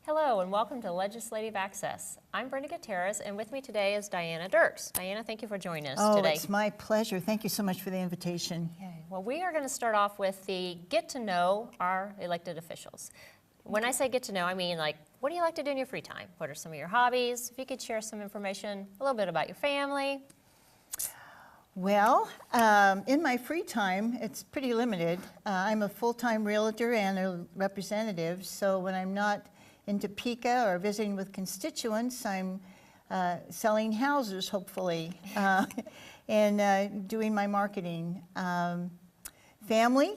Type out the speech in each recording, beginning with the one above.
Hello and welcome to Legislative Access. I'm Brenda Gutierrez and with me today is Diana Dierks. Diana, thank you for joining us today. Oh, it's my pleasure. Thank you so much for the invitation. Okay. Well, we are going to start off with the get to know our elected officials. When I say get to know, I mean like, what do you like to do in your free time? What are some of your hobbies? If you could share some information, a little bit about your family. Well, in my free time, it's pretty limited. I'm a full-time realtor and a representative, so when I'm not in Topeka or visiting with constituents, I'm selling houses, hopefully, and doing my marketing. Family,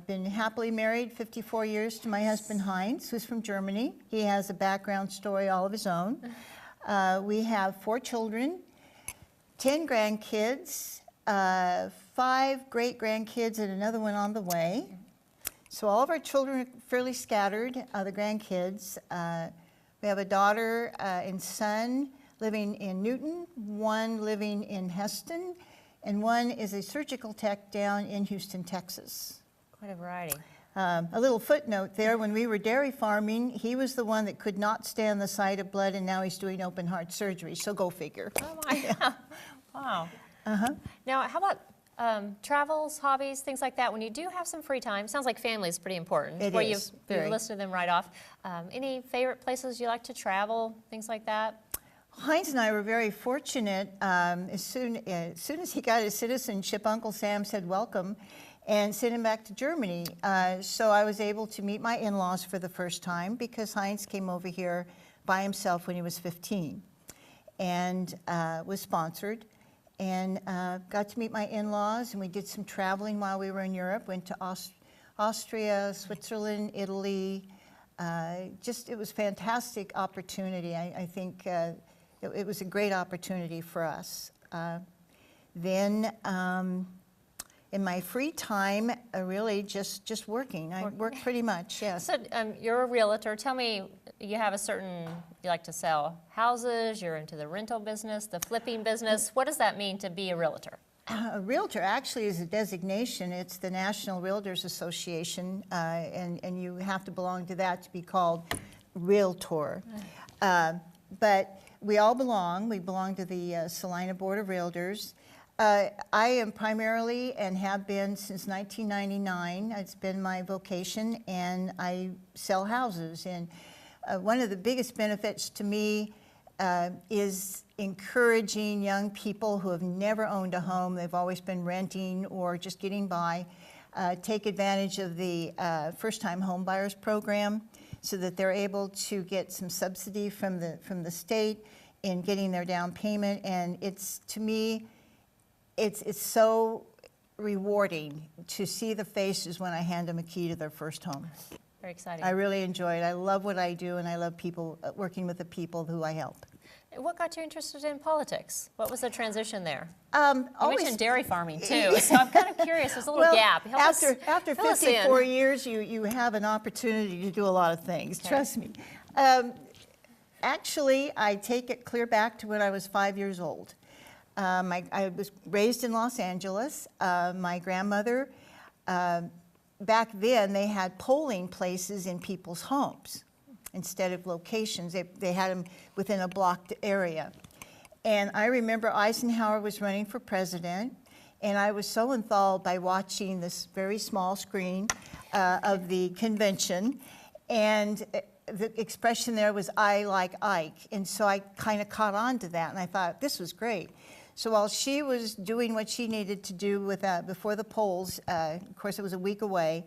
been happily married 54 years to my husband Heinz, who's from Germany. He has a background story all of his own. We have 4 children, 10 grandkids, 5 great-grandkids and another one on the way. So all of our children are fairly scattered, the grandkids. We have a daughter and son living in Newton, one living in Heston, and one is a surgical tech down in Houston, Texas. Quite a variety. A little footnote there, when we were dairy farming, he was the one that could not stand the sight of blood, and now he's doing open heart surgery, so go figure. Oh my, wow. Now, how about travels, hobbies, things like that? When you do have some free time, sounds like family is pretty important. It where is, you've listed them right off. Any favorite places you like to travel, things like that? Heinz and I were very fortunate. As soon as he got his citizenship, Uncle Sam said welcome and sent him back to Germany. So I was able to meet my in-laws for the first time because Heinz came over here by himself when he was 15 and was sponsored. And got to meet my in-laws, and we did some traveling while we were in Europe. Went to Austria, Switzerland, Italy. It was a fantastic opportunity. I think it was a great opportunity for us. Then in my free time, really just working. I work pretty much, yes. So you're a realtor. Tell me, you have a certain, you like to sell houses, you're into the rental business, the flipping business. What does that mean to be a realtor? A realtor actually is a designation. It's the National Realtors Association, and you have to belong to that to be called realtor. But we all belong. We belong to the Salina Board of Realtors. I am primarily and have been since 1999. It's been my vocation, and I sell houses. And one of the biggest benefits to me is encouraging young people who have never owned a home, they've always been renting or just getting by, take advantage of the first-time home buyers program so that they're able to get some subsidy from the state in getting their down payment. And it's, to me, it's so rewarding to see the faces when I hand them a key to their first home. Very exciting. I really enjoy it. I love what I do, and I love people working with the people who I help. What got you interested in politics? What was the transition there? You mentioned dairy farming too, so I'm kind of curious. There's a little gap. After 54 years, you have an opportunity to do a lot of things. Okay. Trust me. Actually, I take it clear back to when I was 5 years old. I was raised in Los Angeles. My grandmother, back then, they had polling places in people's homes instead of locations. They had them within a blocked area. And I remember Eisenhower was running for president, and I was so enthralled by watching this very small screen of the convention. And the expression there was, "I like Ike." And so I kind of caught on to that, and I thought, this was great. So while she was doing what she needed to do with before the polls, of course it was a week away,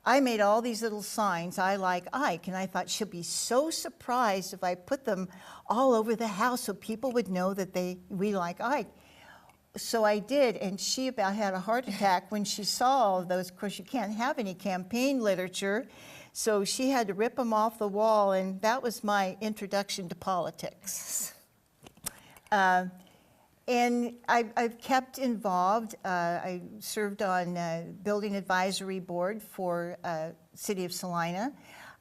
I made all these little signs, "I like Ike," and I thought she'll be so surprised if I put them all over the house so people would know that we like Ike. So I did, and she about had a heart attack when she saw all of those. Of course, you can't have any campaign literature, so she had to rip them off the wall, and that was my introduction to politics. And I've kept involved. I served on Building Advisory Board for City of Salina,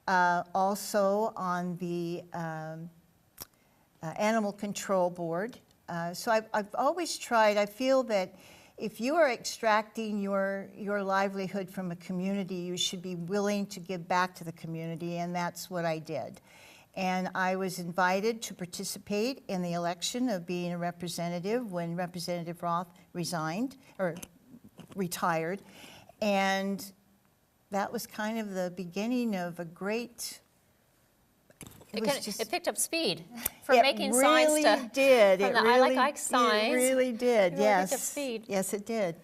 also on the Animal Control Board. So I've always tried. I feel that if you are extracting your livelihood from a community, you should be willing to give back to the community, and that's what I did. And I was invited to participate in the election of being a representative when Representative Roth resigned, or retired. And that was kind of the beginning of a great, it picked up speed from making signs to... It really did. From the I Like Ike signs. It really did, It really yes. picked up speed. Yes, it did.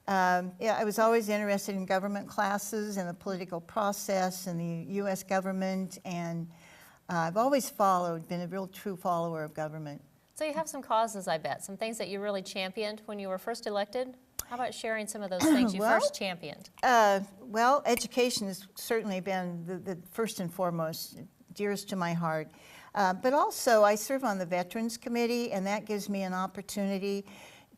Yeah, I was always interested in government classes and the political process and the U.S. government, and I've always been a real true follower of government. So you have some causes, I bet, some things that you really championed when you were first elected. How about sharing some of those things you first championed? Well, education has certainly been the first and foremost, dearest to my heart. But also, I serve on the Veterans Committee, and that gives me an opportunity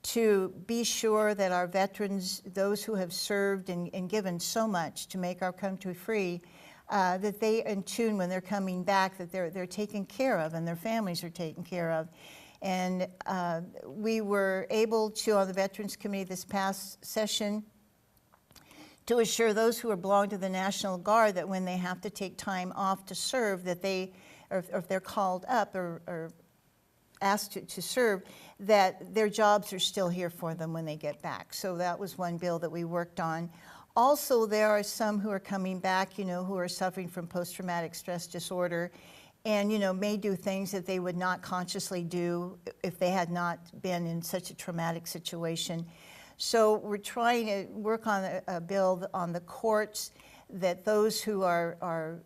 to be sure that our veterans, those who have served and given so much to make our country free, that they in tune when they're coming back, that they're taken care of and their families are taken care of. And we were able to, on the Veterans Committee this past session, to assure those who belong to the National Guard that when they have to take time off to serve, that they, or if they're called up or asked to serve, that their jobs are still here for them when they get back. So that was one bill that we worked on. Also, there are some who are coming back, you know, who are suffering from post-traumatic stress disorder, and, you know, may do things that they would not consciously do if they had not been in such a traumatic situation. So we're trying to work on a bill on the courts, that those who are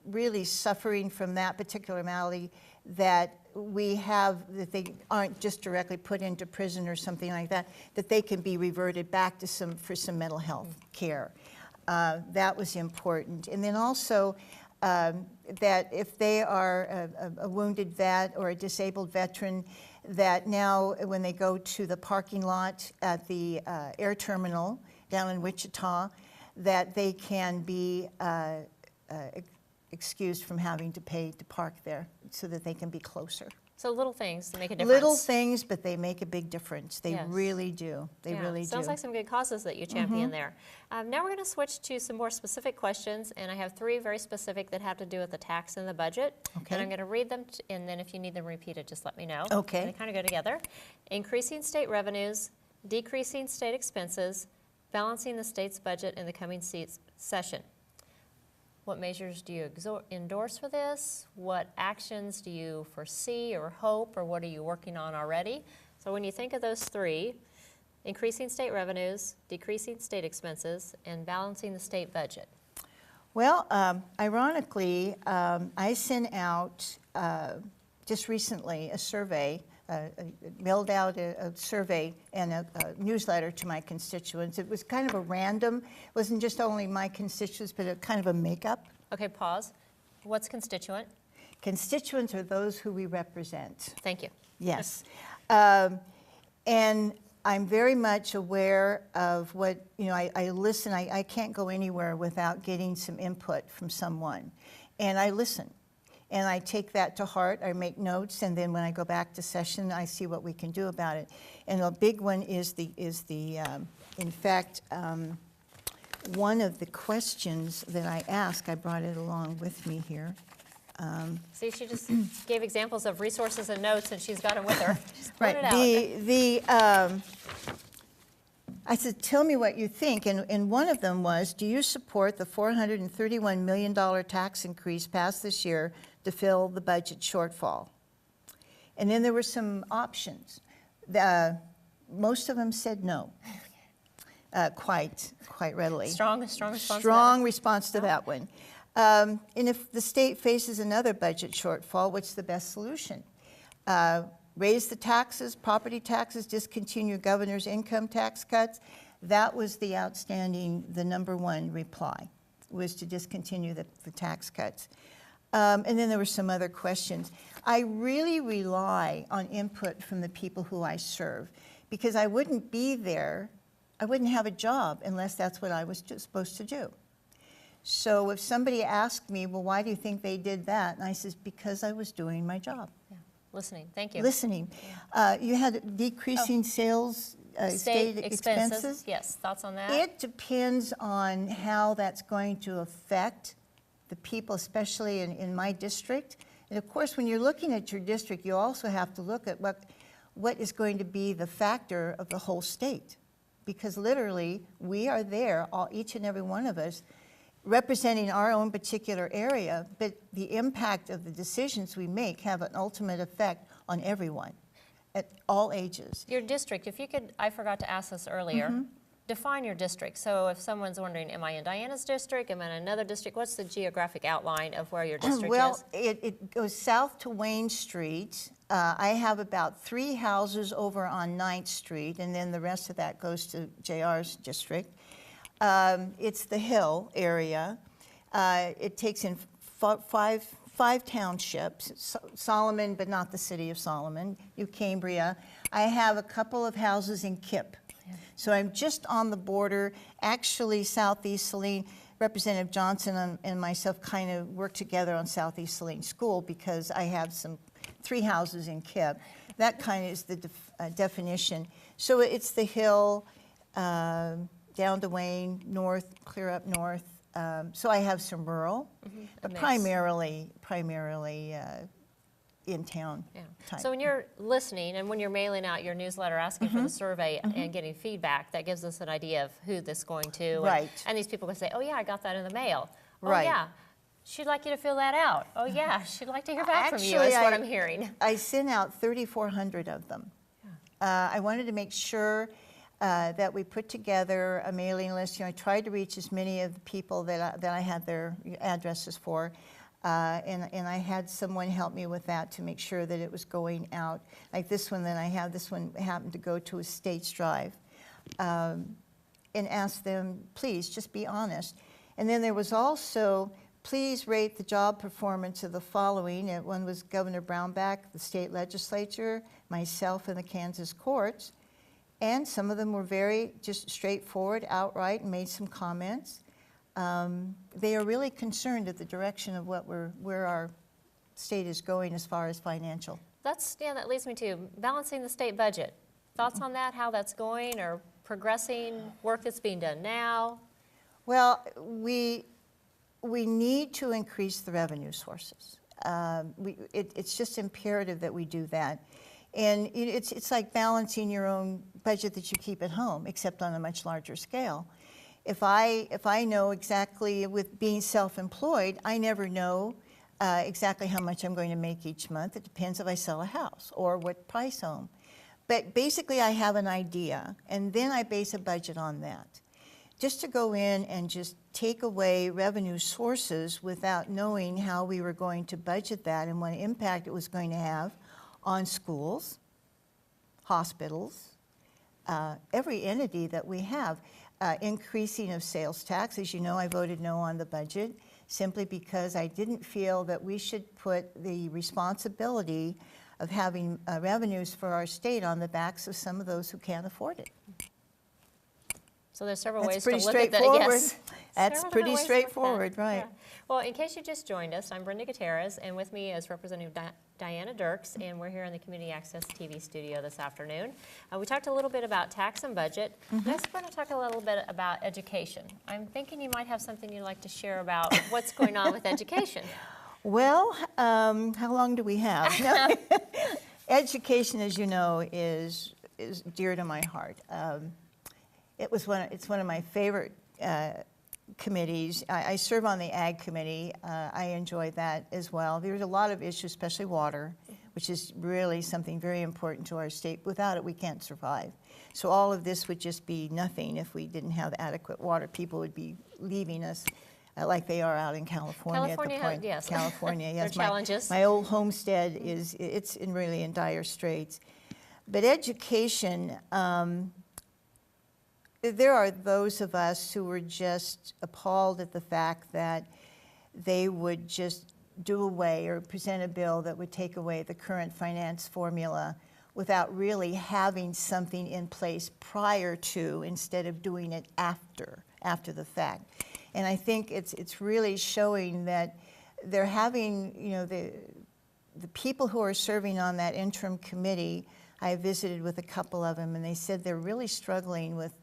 really suffering from that particular malady, that we have, that they aren't just directly put into prison or something like that, that they can be reverted back to for some mental health care. That was important. And then also, that if they are a wounded vet or a disabled veteran, that now when they go to the parking lot at the air terminal down in Wichita, that they can be excused from having to pay to park there so that they can be closer. So little things to make a difference. Little things, but they make a big difference. They Yes. really do. They really do. Sounds like some good causes that you champion there. Now we're going to switch to some more specific questions, and I have 3 very specific that have to do with the tax and the budget. Okay. And I'm going to read them, and then if you need them repeated, just let me know. Okay. They kind of go together. Increasing state revenues, decreasing state expenses, balancing the state's budget in the coming session. What measures do you endorse for this? What actions do you foresee or hope, or what are you working on already? So when you think of those 3, increasing state revenues, decreasing state expenses, and balancing the state budget. Well, ironically, I sent out just recently a survey, mailed out a survey and a newsletter to my constituents. It was kind of a random, it wasn't just only my constituents, but a kind of a makeup. Okay, pause. What's constituent? Constituents are those who we represent. Thank you. Yes. And I'm very much aware of what, you know, I listen. I can't go anywhere without getting some input from someone. And I listen. And I take that to heart. I make notes, and then when I go back to session, I see what we can do about it. And a big one is in fact, one of the questions that I ask, I brought it along with me here. See, she just gave examples of resources and notes, and she's got them with her. Just Right. It out. I said, tell me what you think. And one of them was, do you support the $431 million tax increase passed this year to fill the budget shortfall? And then there were some options. Most of them said no, quite readily. Strong response. Strong response to that one. And if the state faces another budget shortfall, what's the best solution? Raise the taxes, property taxes, discontinue governor's income tax cuts. That was the number 1 reply, was to discontinue the tax cuts. And then there were some other questions. I really rely on input from the people who I serve, because I wouldn't be there, I wouldn't have a job unless that's what I was supposed to do. So if somebody asked me, well, why do you think they did that? And I says, because I was doing my job. Yeah. Listening. Thank you. Listening. You had decreasing sales, state expenses. Yes. Thoughts on that? It depends on how that's going to affect the people, especially in my district, And of course, when you're looking at your district, you also have to look at what is going to be the factor of the whole state. Because literally, we are there, each and every one of us, representing our own particular area, but the impact of the decisions we make have an ultimate effect on everyone at all ages. Your district, if you could, I forgot to ask this earlier, define your district. So if someone's wondering, am I in Diana's district, am I in another district, what's the geographic outline of where your district Well, is? it goes south to Wayne Street. I have about 3 houses over on 9th Street, and then the rest of that goes to JR's district. It's the Hill area. It takes in five townships, Solomon, but not the city of Solomon, Cambria. I have a couple of houses in Kip. So I'm just on the border. Actually, Southeast Saline, Representative Johnson and myself kind of work together on Southeast Saline School because I have 3 houses in Kip. That kind of is the definition. So it's the Hill, down to Wayne, north, clear up north. So I have some rural, but primarily in town. Yeah. Type. So when you're listening and when you're mailing out your newsletter asking for the survey and getting feedback, that gives us an idea of who this is going to. Right. And these people can say, oh yeah, I got that in the mail. Oh Right. yeah, she'd like you to fill that out. Oh yeah, she'd like to hear back from you, is what I'm hearing. I sent out 3,400 of them. I wanted to make sure that we put together a mailing list. I tried to reach as many of the people that I had their addresses for. And I had someone help me with that to make sure that it was going out. Like this one that I have, this one happened to go to a States Drive. And ask them, please, just be honest. And then there was also, please rate the job performance of the following. And one was Governor Brownback, the state legislature, myself, and the Kansas courts. And some of them were very just straightforward, outright, and made some comments. They are really concerned at the direction of where our state is going as far as financial. That leads me to balancing the state budget. Thoughts on that, how that's going or progressing, work that's being done now? Well, we need to increase the revenue sources. It's just imperative that we do that. And it's like balancing your own budget that you keep at home, except on a much larger scale. If I know exactly, with being self-employed, I never know exactly how much I'm going to make each month. It depends if I sell a house or what price home. But basically, I have an idea, and then I base a budget on that. Just to go in and just take away revenue sources without knowing how we were going to budget that and what impact it was going to have on schools, hospitals, every entity that we have. Increasing of sales tax. As you know, I voted no on the budget simply because I didn't feel that we should put the responsibility of having revenues for our state on the backs of some of those who can't afford it. So there's several That's ways to pretty look at that. straightforward. Yes. That's Several pretty different ways to look at straightforward, that. right. Yeah. Well, in case you just joined us, I'm Brenda Gutierrez, and with me is Representative Diana Dierks, and we're here in the Community Access TV studio this afternoon. We talked a little bit about tax and budget. Next, we're going to talk a little bit about education. I'm thinking you might have something you'd like to share about what's going on with education. Well, how long do we have? No. Education, as you know, is dear to my heart. It's one of my favorite committees. I serve on the Ag Committee. I enjoy that as well. There's a lot of issues, especially water, which is really something very important to our state. Without it, we can't survive. So all of this would just be nothing if we didn't have adequate water. People would be leaving us like they are out in California at the point. Yes. California, yes. There are challenges. My old homestead it's really in dire straits. But education, there are those of us who were just appalled at the fact that they would just do away or present a bill that would take away the current finance formula without really having something in place prior to, instead of doing it after the fact. And I think it's really showing that they're having, the people who are serving on that interim committee, I visited with a couple of them, and they said they're really struggling with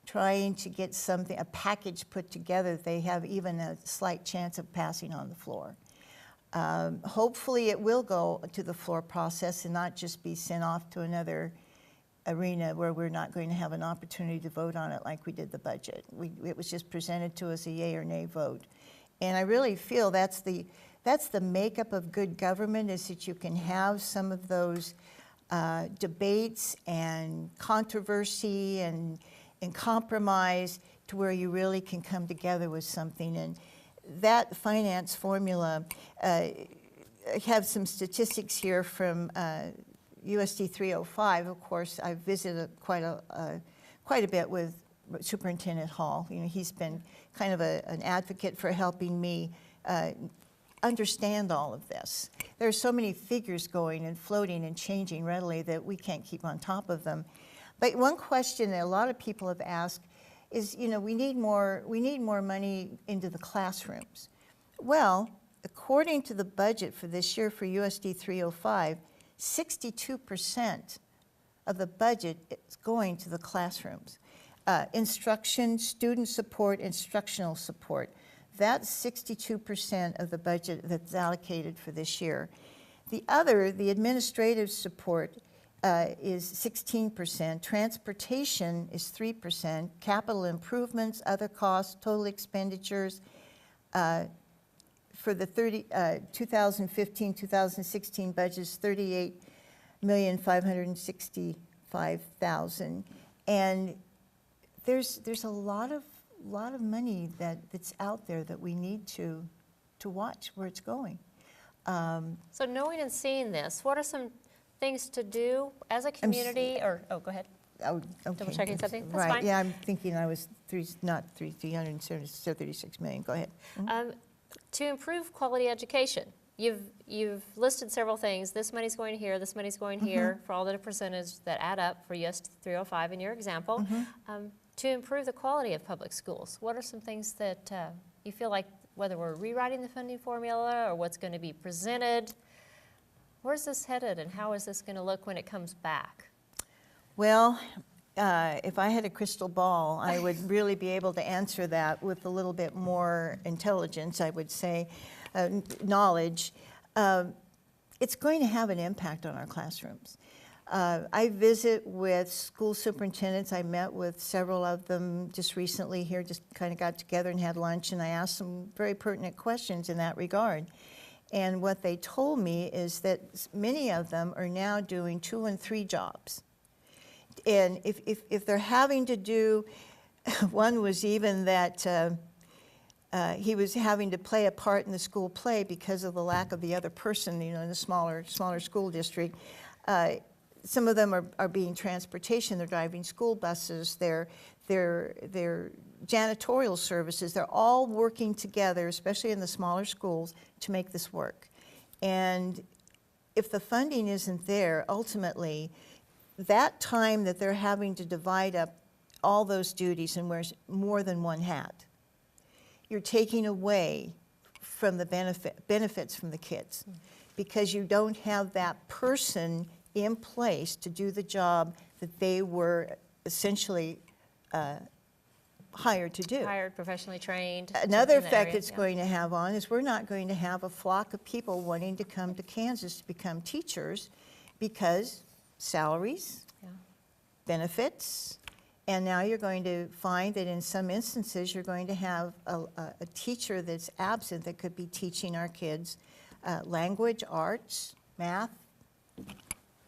trying to get a package put together that they have even a slight chance of passing on the floor. Hopefully it will go to the floor process and not just be sent off to another arena where we're not going to have an opportunity to vote on it like we did the budget. It was just presented to us a yay or nay vote. And I really feel that's the makeup of good government, is that you can have some of those debates and controversy and compromise to where you really can come together with something. And that finance formula, I have some statistics here from USD 305. Of course, I've visited quite a bit with Superintendent Hall. You know, he's been kind of an advocate for helping me understand all of this. There are so many figures going and floating and changing readily that we can't keep on top of them. But one question that a lot of people have asked is, you know, we need more money into the classrooms. Well, according to the budget for this year for USD 305, 62% of the budget is going to the classrooms. Instruction, student support, instructional support. That's 62% of the budget that's allocated for this year. The administrative support, is 16%, transportation is 3%, capital improvements, other costs, total expenditures for the 2015-2016 budget is $38,565,000, and there's a lot of money that's out there that we need to watch where it's going. So knowing and seeing this, what are some things to do as a community, go ahead. Oh, okay. Double checking something? That's Right, fine. yeah, I'm thinking I was 336 million, go ahead. To improve quality education, you've listed several things. This money's going here, this money's going here, for all the percentages that add up for US 305 in your example. To improve the quality of public schools, what are some things that you feel like, whether we're rewriting the funding formula or what's going to be presented, where's this headed and how is this going to look when it comes back? Well, if I had a crystal ball, I would really be able to answer that with a little bit more intelligence, I would say, knowledge. It's going to have an impact on our classrooms. I visit with school superintendents. I met with several of them just recently here, just kind of got together and had lunch, and I asked some very pertinent questions in that regard. And what they told me is that many of them are now doing 2 and 3 jobs. And if they're having to do, one was even that he was having to play a part in the school play because of the lack of the other person, you know, in the smaller school district. Some of them are being transportation. They're driving school buses. They're janitorial services. They're all working together, especially in the smaller schools, to make this work. And if the funding isn't there, ultimately, that time that they're having to divide up all those duties and wear more than one hat, you're taking away from the benefits from the kids, because you don't have that person in place to do the job that they were essentially hired to do. Hired, professionally trained. Another in that effect area, it's yeah. going to have on is we're not going to have a flock of people wanting to come to Kansas to become teachers, because salaries, Yeah. benefits, and now you're going to find that in some instances you're going to have a teacher that's absent that could be teaching our kids language, arts, math.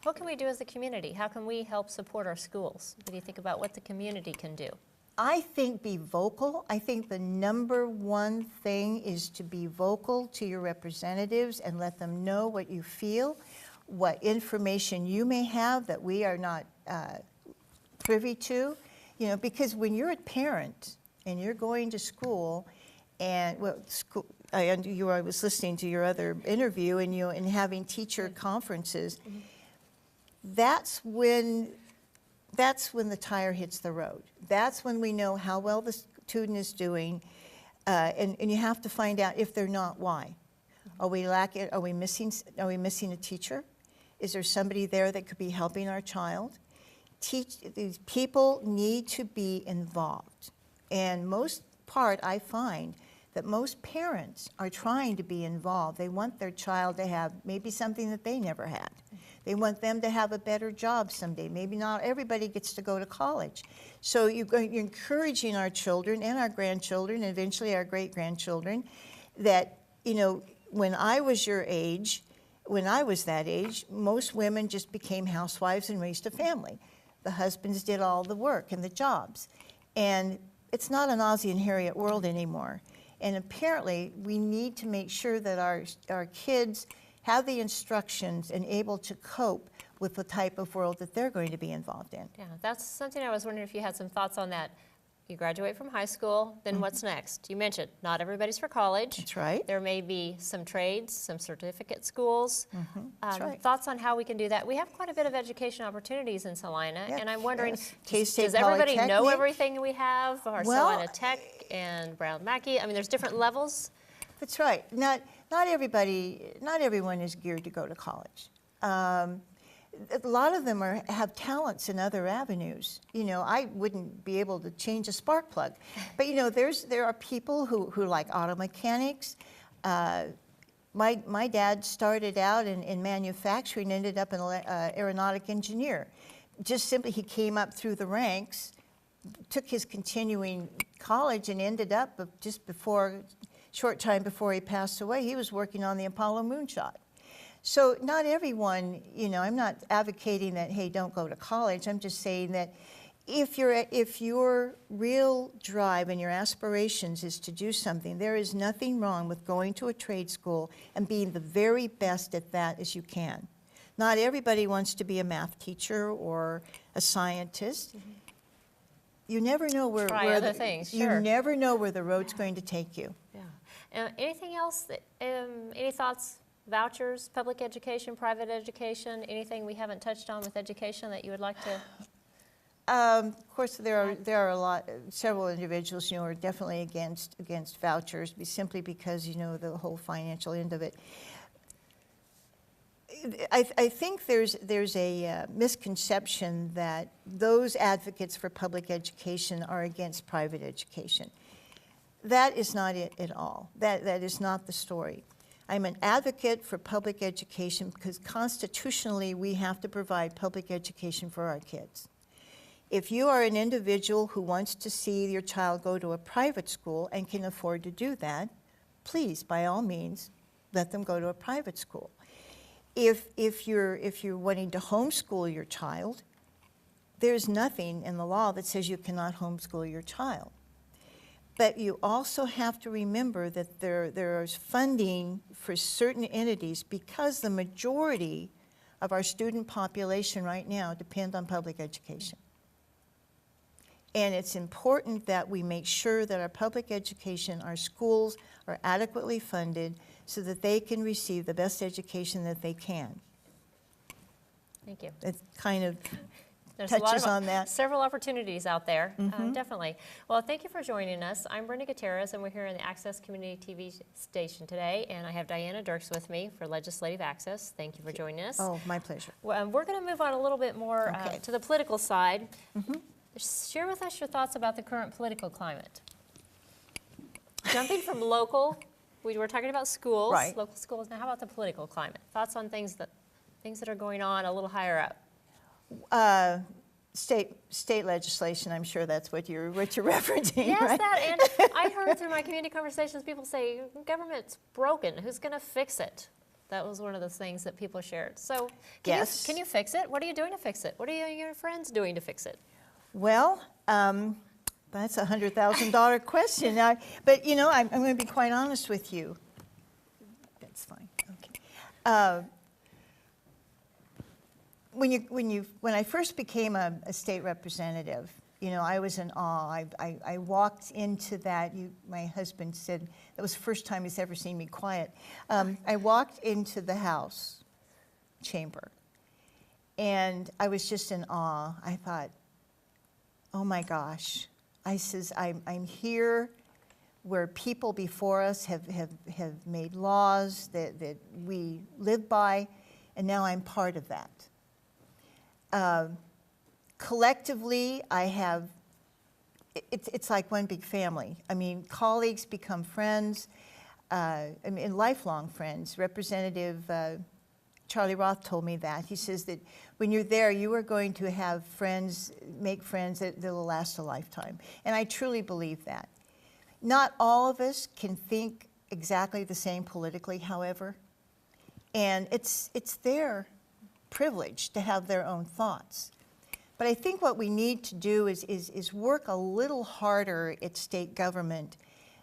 What can we do as a community? How can we help support our schools? What do you think about what the community can do? I think be vocal. I think the number one thing is to be vocal to your representatives and let them know what you feel, what information you may have that we are not privy to. You know, because when you're a parent and you're going to school, and I was listening to your other interview, and having teacher conferences. That's when the tire hits the road. That's when we know how well the student is doing, and you have to find out if they're not, why. Are we missing a teacher? Is there somebody there that could be helping our child? These people need to be involved, and most part I find that most parents are trying to be involved. They want their child to have maybe something that they never had. They want them to have a better job someday. Maybe not everybody gets to go to college. So you're encouraging our children and our grandchildren, and eventually our great-grandchildren, that, you know, when I was your age, when I was that age, most women just became housewives and raised a family. The husbands did all the work and the jobs. And it's not an Ozzie and Harriet world anymore. And apparently, we need to make sure that our kids have the instructions and able to cope with the type of world that they're going to be involved in. Yeah, that's something I was wondering if you had some thoughts on that. You graduate from high school, then what's next? You mentioned not everybody's for college. That's right. There may be some trades, some certificate schools. That's right. Thoughts on how we can do that? We have quite a bit of education opportunities in Salina, Yep, and I'm wondering, yes. K-State does everybody know Polytechnic. everything we have? Or Well, Salina Tech and Brown Mackey? I mean, there's different levels. That's right. Not everyone is geared to go to college. A lot of them have talents in other avenues. You know, I wouldn't be able to change a spark plug. But, you know, there are people who like auto mechanics. My dad started out in manufacturing, ended up an aeronautic engineer. Just simply, he came up through the ranks, took his continuing college, and ended up short time before he passed away, he was working on the Apollo moonshot. So not everyone, you know, I'm not advocating that, hey, don't go to college. I'm just saying that if your real drive and your aspirations is to do something, there is nothing wrong with going to a trade school and being the very best at that as you can. Not everybody wants to be a math teacher or a scientist. You never know where other things, sure. You never know where the road's going to take you. Yeah. Anything else? Any thoughts? Vouchers, public education, private education, anything we haven't touched on with education that you would like to? Of course, there are several individuals, you know, are definitely against vouchers, simply because, you know, the whole financial end of it. I think there's a misconception that those advocates for public education are against private education. That is not it at all. That is not the story. I'm an advocate for public education because constitutionally we have to provide public education for our kids. If you are an individual who wants to see your child go to a private school and can afford to do that, please, by all means, let them go to a private school. If you're wanting to homeschool your child, there's nothing in the law that says you cannot homeschool your child. But you also have to remember that there is funding for certain entities because the majority of our student population right now depend on public education. And it's important that we make sure that our public education, our schools are adequately funded so that they can receive the best education that they can. Thank you. It kind of There's touches on that. Several opportunities out there, definitely. Well, thank you for joining us. I'm Brenda Gutierrez, and we're here in the Access Community TV station today, and I have Diana Dierks with me for Legislative Access. Thank you for joining us. Oh, my pleasure. Well, we're going to move on a little bit more Okay. to the political side. Share with us your thoughts about the current political climate. Jumping from local, we were talking about schools, Right. local schools. Now, how about the political climate? Thoughts on things that are going on a little higher up? State legislation, I'm sure that's what you're referencing, Yes, right? that, and I heard through my community conversations, people say, government's broken, who's going to fix it? That was one of the things that people shared. So, Yes. can you fix it? What are you doing to fix it? What are you and your friends doing to fix it? Well, that's a $100,000 question. But, you know, I'm going to be quite honest with you. That's fine, okay. When I first became a state representative, you know, I was in awe. I walked into that. My husband said that was the first time he's ever seen me quiet. I walked into the House chamber, and I was just in awe. I thought, oh my gosh. I says, I'm here where people before us have made laws that we live by, and now I'm part of that. Collectively, I have it's like one big family. I mean, colleagues become friends, lifelong friends. Representative Charlie Roth told me that. He says that when you're there, you are going to have friends, make friends that will last a lifetime. And I truly believe that. Not all of us can think exactly the same politically, however, and it's their privilege to have their own thoughts. But I think what we need to do is work a little harder at state government,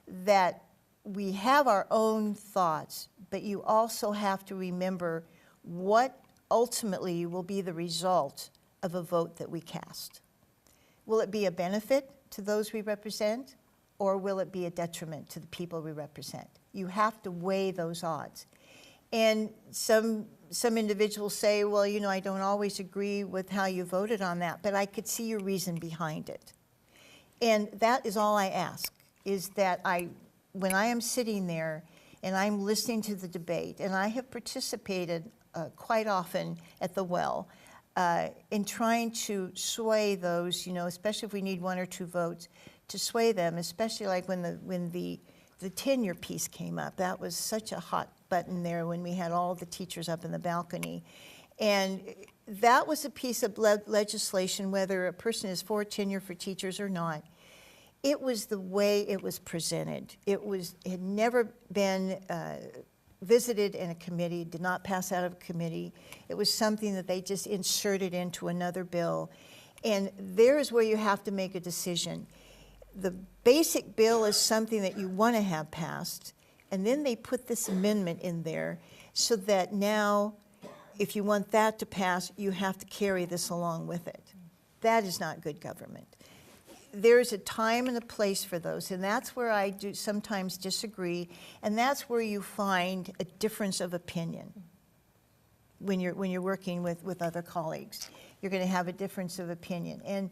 that we have our own thoughts, but you also have to remember what ultimately will be the result of a vote that we cast. Will it be a benefit to those we represent, or will it be a detriment to the people we represent? You have to weigh those odds. And some individuals say, well, you know, I don't always agree with how you voted on that, but I could see your reason behind it. And that is all I ask, is that when I am sitting there and I'm listening to the debate, and I have participated quite often at the well in trying to sway those, you know, especially if we need 1 or 2 votes, to sway them, especially like when the tenure piece came up. That was such a hot button there when we had all the teachers up in the balcony. And that was a piece of legislation, whether a person is for tenure for teachers or not. It was the way it was presented. It had never been visited in a committee, did not pass out of a committee. It was something that they just inserted into another bill. And there's where you have to make a decision. The basic bill is something that you want to have passed, and then they put this amendment in there so that now, if you want that to pass, you have to carry this along with it. That is not good government. There's a time and a place for those, and that's where I do sometimes disagree, and that's where you find a difference of opinion when you're working with other colleagues. You're going to have a difference of opinion. And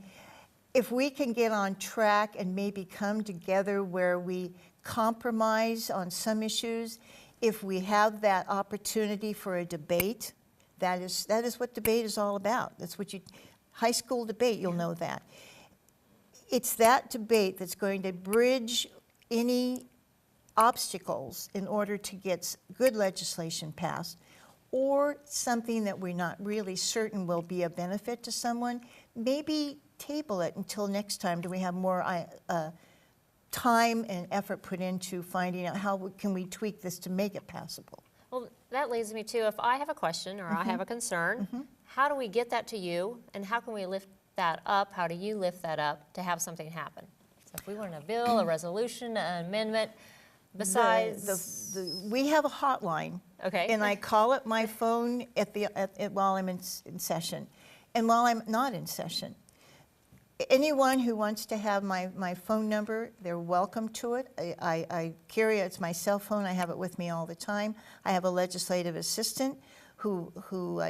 if we can get on track and maybe come together where we compromise on some issues, if we have that opportunity for a debate, that is what debate is all about. That's what high school debate, you'll know that. It's that debate that's going to bridge any obstacles in order to get good legislation passed, or something that we're not really certain will be a benefit to someone. Maybe table it until next time. Do we have more time and effort put into finding out how can we tweak this to make it passable? Well, that leads me to, if I have a question or I have a concern, how do we get that to you, and how can we lift that up? How do you lift that up to have something happen? So if we want a bill, a resolution, an amendment, besides... we have a hotline. Okay. And I call it my phone while I'm in session and while I'm not in session. Anyone who wants to have my phone number, they're welcome to it. I carry it. It's my cell phone. I have it with me all the time. I have a legislative assistant who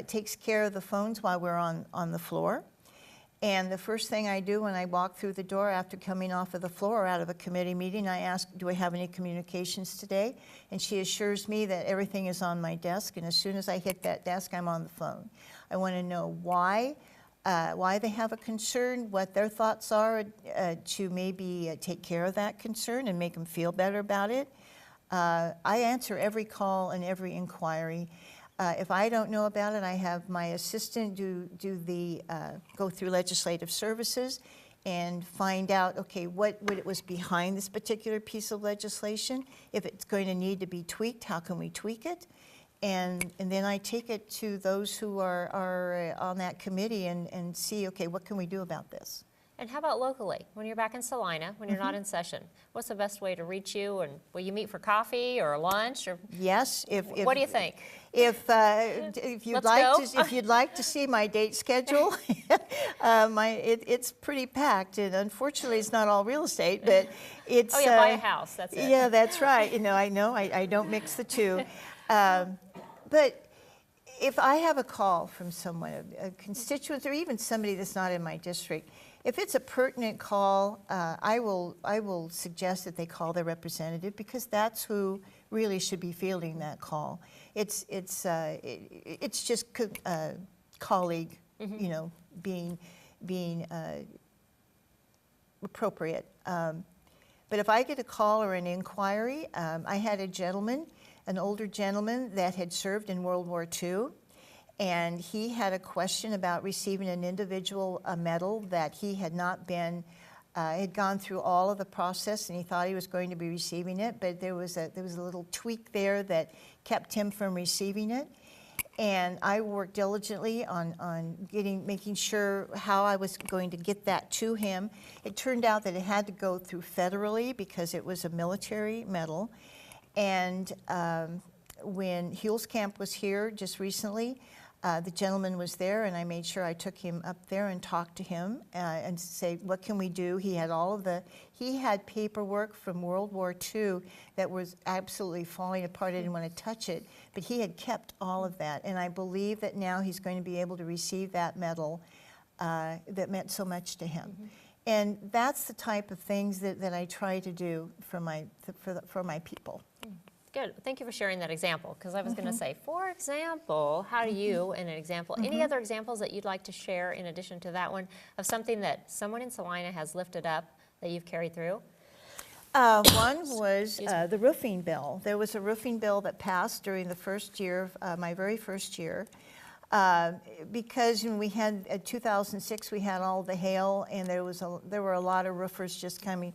takes care of the phones while we're on the floor. And the first thing I do when I walk through the door after coming off of the floor or out of a committee meeting, I ask, do I have any communications today? And she assures me that everything is on my desk, and as soon as I hit that desk, I'm on the phone. I want to know why they have a concern, what their thoughts are to maybe take care of that concern and make them feel better about it. I answer every call and every inquiry. If I don't know about it, I have my assistant go through legislative services and find out, okay, what was behind this particular piece of legislation. If it's going to need to be tweaked, how can we tweak it? And then I take it to those who are on that committee and see, okay, what can we do about this? And how about locally, when you're back in Salina, when you're not in session? What's the best way to reach you? And will you meet for coffee or lunch? Or yes. What do you think? If you'd like to see my date schedule, it's pretty packed, and unfortunately, it's not all real estate, but it's. Oh yeah, buy a house. That's it. Yeah, that's right. I don't mix the two, but. If I have a call from someone, a constituent, or even somebody that's not in my district, if it's a pertinent call, I will suggest that they call their representative, because that's who really should be fielding that call. It's just colleague, being appropriate. But if I get a call or an inquiry, I had a gentleman, an older gentleman that had served in World War II, and he had a question about receiving an individual medal that he had not been, had gone through all of the process, and he thought he was going to be receiving it, but there was a little tweak there that kept him from receiving it. And I worked diligently on making sure how I was going to get that to him. It turned out that it had to go through federally because it was a military medal. And when Camp was here just recently, the gentleman was there, and I made sure I took him up there and talked to him and say, what can we do? He had paperwork from World War II that was absolutely falling apart. I didn't want to touch it, but he had kept all of that. And I believe that now he's going to be able to receive that medal that meant so much to him. Mm-hmm. And that's the type of things that I try to do for my people. Good. Thank you for sharing that example, because I was going to say, for example, how do you, in an example, any other examples that you'd like to share in addition to that one of something that someone in Salina has lifted up that you've carried through? One was the roofing bill. There was a roofing bill that passed during the first year, my very first year, because when we had, 2006, we had all the hail, and there were a lot of roofers just coming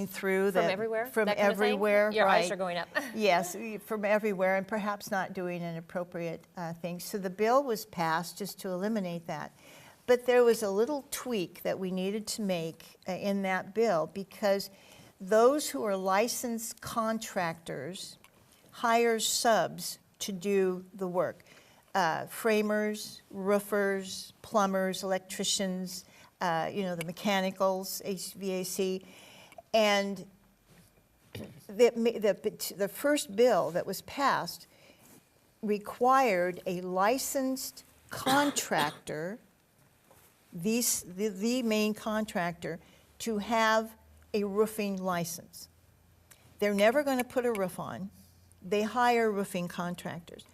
through. From everywhere? From that kind everywhere, of thing? Your right. eyes are going up. Yes, from everywhere, and perhaps not doing an appropriate thing. So the bill was passed just to eliminate that. But there was a little tweak that we needed to make in that bill, because those who are licensed contractors hire subs to do the work. Framers, roofers, plumbers, electricians, the mechanicals, HVAC. And the first bill that was passed required a licensed contractor, the main contractor, to have a roofing license. They're never going to put a roof on. They hire roofing contractors.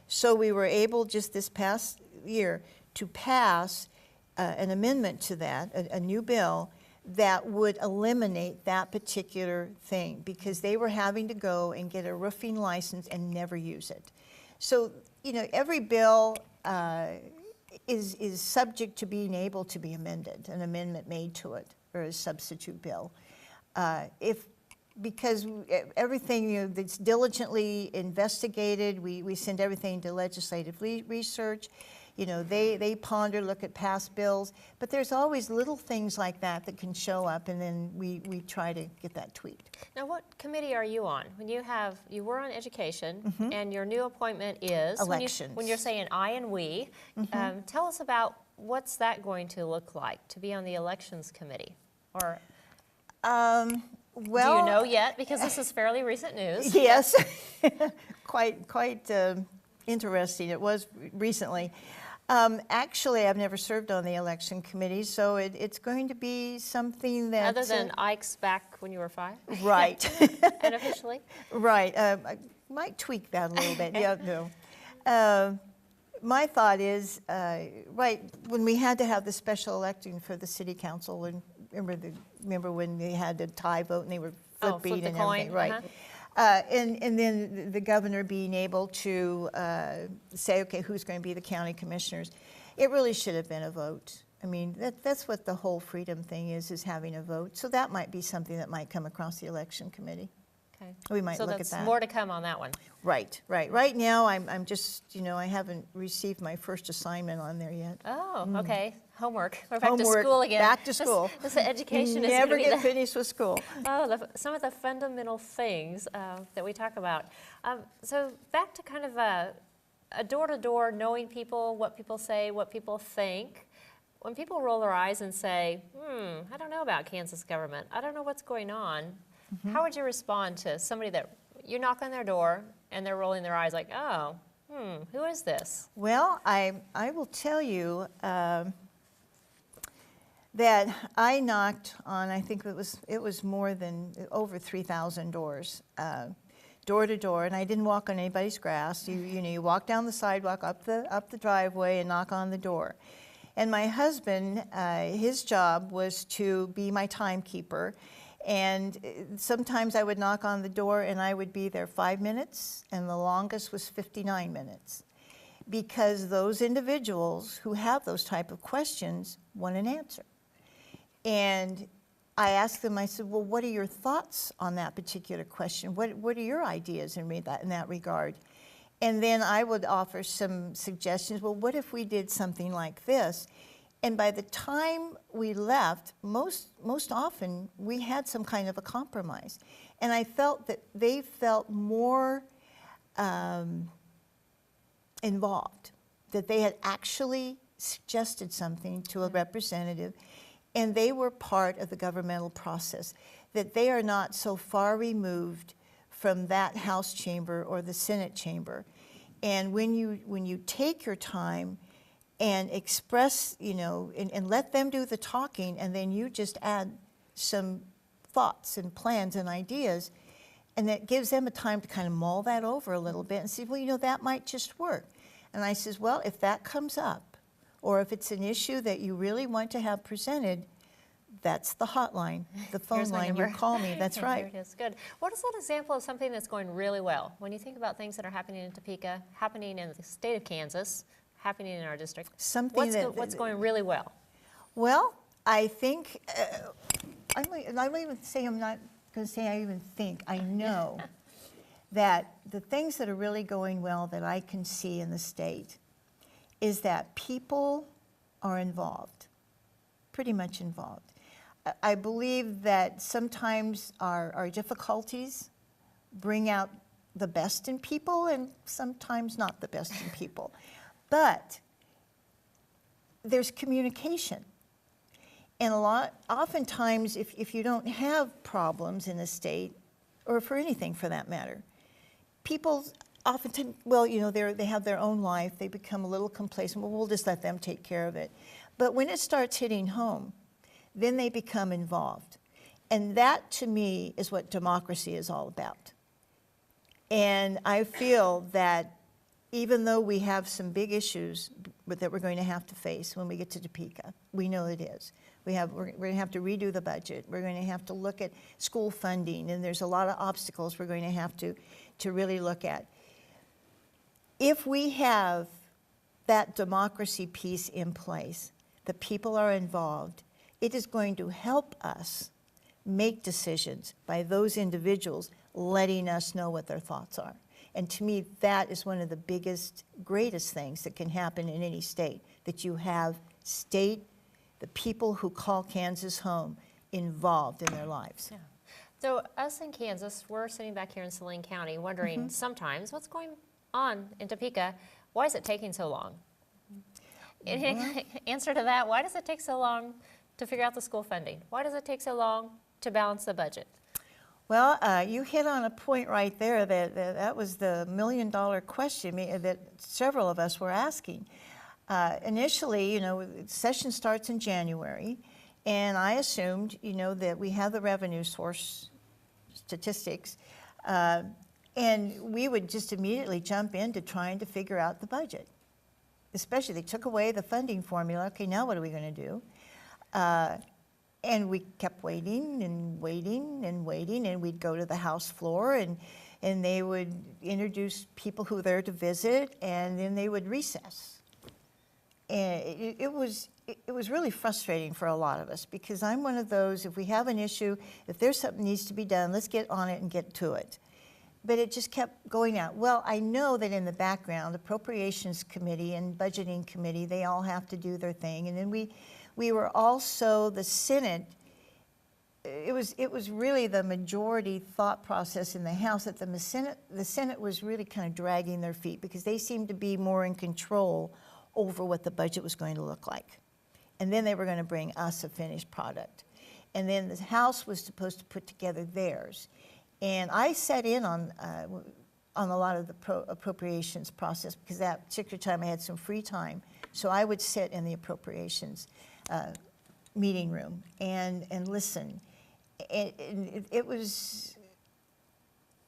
So we were able just this past year to pass an amendment to that, a new bill, that would eliminate that particular thing, because they were having to go and get a roofing license and never use it. So, every bill is subject to being able to be amended, an amendment made to it, or a substitute bill. Because everything that's diligently investigated, we send everything to legislative research. They ponder, look at past bills, but there's always little things like that can show up, and then we try to get that tweaked. Now, what committee are you on? When you were on education, and your new appointment is elections. When you're saying I and we, tell us about what's that going to look like to be on the elections committee, or well, do you know yet? Because this is fairly recent news. Yes, quite interesting. It was recently. Actually, I've never served on the election committee, so it's going to be something that... Other than Ike's back when you were 5? Right. Unofficially? Right. I might tweak that a little bit. Yeah, no. My thought is, when we had to have the special election for the city council, and remember when they had the tie vote and they were flipping and everything, right? And then the governor being able to say, okay, who's going to be the county commissioners. It really should have been a vote. I mean, that's what the whole freedom thing is having a vote. So that might be something that might come across the election committee. Okay. We might look at that. So that's more to come on that one. Right. Right now, I'm just, I haven't received my first assignment on there yet. Oh, okay. Homework. We're back to school again. Back to school. This education you is never get finished with school. Oh, some of the fundamental things that we talk about. So back to kind of a door-to-door, knowing people, what people say, what people think. When people roll their eyes and say, I don't know about Kansas government. I don't know what's going on. How would you respond to somebody that you knock on their door and they're rolling their eyes like, oh, who is this? Well, I will tell you that I knocked on, I think it was more than over 3,000 doors, door to door, and I didn't walk on anybody's grass. You walk down the sidewalk, up the driveway, and knock on the door. And my husband, his job was to be my timekeeper. And sometimes I would knock on the door and I would be there 5 minutes, and the longest was 59 minutes. Because those individuals who have those type of questions want an answer. And I asked them, I said, well, what are your thoughts on that particular question? What are your ideas in that regard? And then I would offer some suggestions. Well, what if we did something like this? And by the time we left, most often we had some kind of a compromise. And I felt that they felt more involved, that they had actually suggested something to a representative, and they were part of the governmental process, that they are not so far removed from that House chamber or the Senate chamber. And when you take your time and express, and let them do the talking, and then you just add some thoughts and plans and ideas, and that gives them a time to kind of mull that over a little bit and see, well, that might just work. And I says, well, if that comes up, or if it's an issue that you really want to have presented, that's the hotline, the phone line. You call me. That's right. Here it is. Good. What is an example of something that's going really well? When you think about things that are happening in Topeka, happening in the state of Kansas, happening in our district, what's going really well? Well, I think, I won't even say I'm not going to say I even think. I know that the things that are really going well that I can see in the state is that people are involved, pretty much involved. I believe that sometimes our difficulties bring out the best in people and sometimes not the best in people. But there's communication. And oftentimes, if you don't have problems in a state, or for anything for that matter, people oftentimes, they have their own life, they become a little complacent, well, we'll just let them take care of it. But when it starts hitting home, then they become involved. And that, to me, is what democracy is all about. And I feel that even though we have some big issues that we're going to have to face when we get to Topeka, we know it is. We're going to have to redo the budget. We're going to have to look at school funding, and there's a lot of obstacles we're going to have to really look at. If we have that democracy piece in place, the people are involved, it is going to help us make decisions by those individuals letting us know what their thoughts are. And to me, that is one of the biggest, greatest things that can happen in any state, that you have the people who call Kansas home, involved in their lives. Yeah. So us in Kansas, we're sitting back here in Saline County wondering sometimes what's going on in Topeka. Why is it taking so long? Answer to that, why does it take so long to figure out the school funding? Why does it take so long to balance the budget? Well, you hit on a point right there that was the million-dollar question that several of us were asking. Initially, session starts in January, and I assumed, that we have the revenue source statistics, and we would just immediately jump into trying to figure out the budget. Especially, they took away the funding formula. Okay, now what are we going to do? And we kept waiting and waiting and waiting, and we'd go to the House floor, and they would introduce people who were there to visit, and then they would recess. And it was really frustrating for a lot of us, because I'm one of those, if we have an issue, if there's something needs to be done, let's get on it and get to it. But it just kept going out. Well, I know that in the background, Appropriations Committee and Budgeting Committee, they all have to do their thing. And then we were also, the Senate, it was really the majority thought process in the House that the Senate was really kind of dragging their feet, because they seemed to be more in control over what the budget was going to look like. And then they were going to bring us a finished product. And then the House was supposed to put together theirs. And I sat in on a lot of the appropriations process, because that particular time I had some free time. So I would sit in the appropriations meeting room and listen. And it was,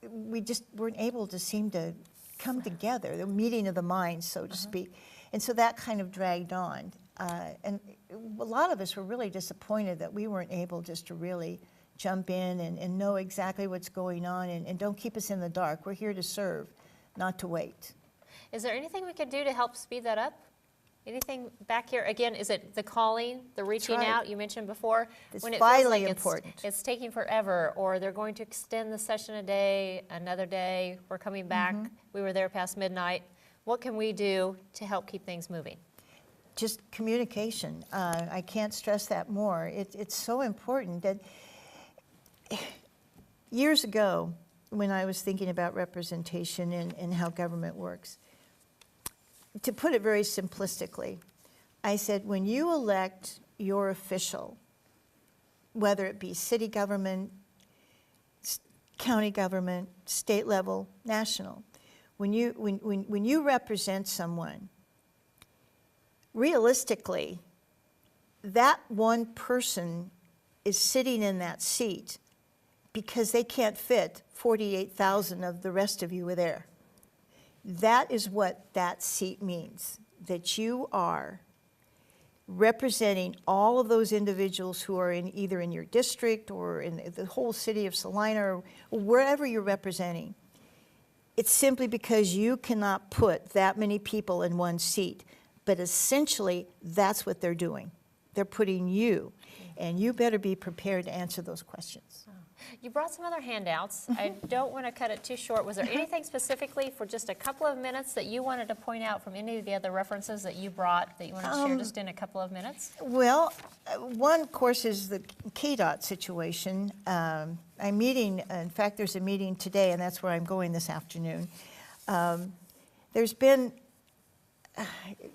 we just weren't able to seem to come together, the meeting of the minds, so to speak. And so that kind of dragged on. And a lot of us were really disappointed that we weren't able just to really jump in and know exactly what's going on, and don't keep us in the dark. We're here to serve, not to wait. Is there anything we could do to help speed that up? Anything back here? Again, is it the calling, the reaching right. out you mentioned before? It's when it vitally feels like important. It's taking forever, or they're going to extend the session a day, another day, we're coming back, we were there past midnight. What can we do to help keep things moving? Just communication. I can't stress that more. It's so important that years ago, when I was thinking about representation and how government works, to put it very simplistically, I said, when you elect your official, whether it be city government, county government, state level, national, when you represent someone, realistically, that one person is sitting in that seat because they can't fit 48,000 of the rest of you are there. That is what that seat means, that you are representing all of those individuals who are either in your district or in the whole city of Salina or wherever you're representing. It's simply because you cannot put that many people in one seat, but essentially that's what they're doing. They're putting you, and you better be prepared to answer those questions. You brought some other handouts. I don't want to cut it too short. Was there anything specifically for just a couple of minutes that you wanted to point out from any of the other references that you brought that you wanted to share just in a couple of minutes? Well, one, of course, is the KDOT situation. I'm meeting, in fact, there's a meeting today, and that's where I'm going this afternoon. There's been,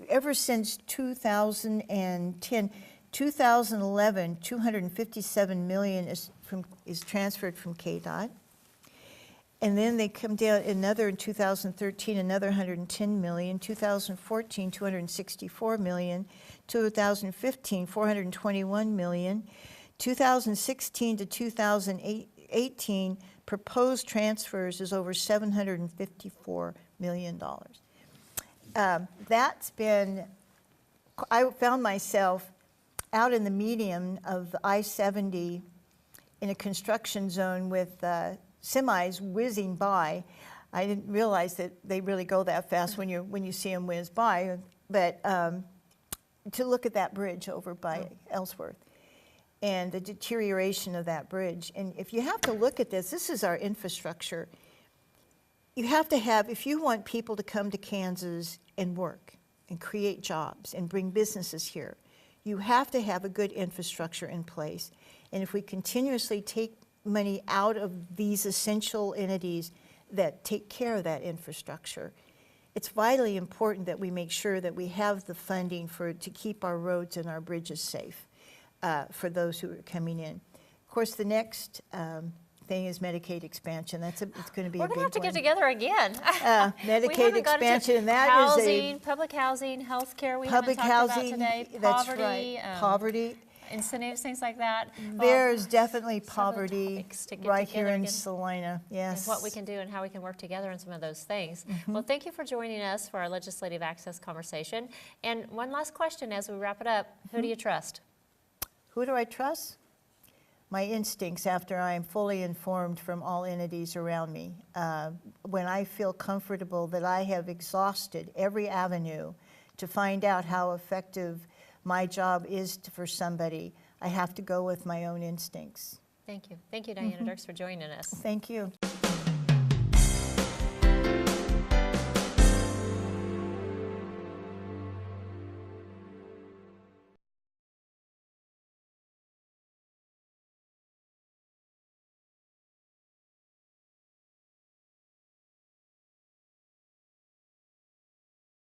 ever since 2010, 2011, $257 million is transferred from KDOT. And then they come down another in 2013, another 110 million, 2014, 264 million, 2015, 421 million, 2016 to 2018, proposed transfers is over $754 million. That's been, I found myself out in the median of I-70 in a construction zone with semis whizzing by. I didn't realize that they really go that fast when you see them whiz by, but to look at that bridge over by Ellsworth and the deterioration of that bridge. And if you have to look at this is our infrastructure. You have to have, if you want people to come to Kansas and work and create jobs and bring businesses here, you have to have a good infrastructure in place. And if we continuously take money out of these essential entities that take care of that infrastructure, it's vitally important that we make sure that we have the funding to keep our roads and our bridges safe for those who are coming in. Of course, the next thing is Medicaid expansion. It's going to be a big one. We're going to have to get together again. Medicaid expansion, and that housing, is public housing, health care. We public haven't talked housing. about today. That's Poverty, right. Poverty. incentives, things like that. There's definitely some of the poverty topics to get right here together in again. Salina. Yes. And what we can do and how we can work together on some of those things. Mm-hmm. Well, thank you for joining us for our legislative access conversation. And one last question as we wrap it up: who do you trust? Who do I trust? My instincts after I am fully informed from all entities around me. When I feel comfortable that I have exhausted every avenue to find out how effective my job is for somebody, I have to go with my own instincts. Thank you. Thank you, Diana Dierks, for joining us. Thank you.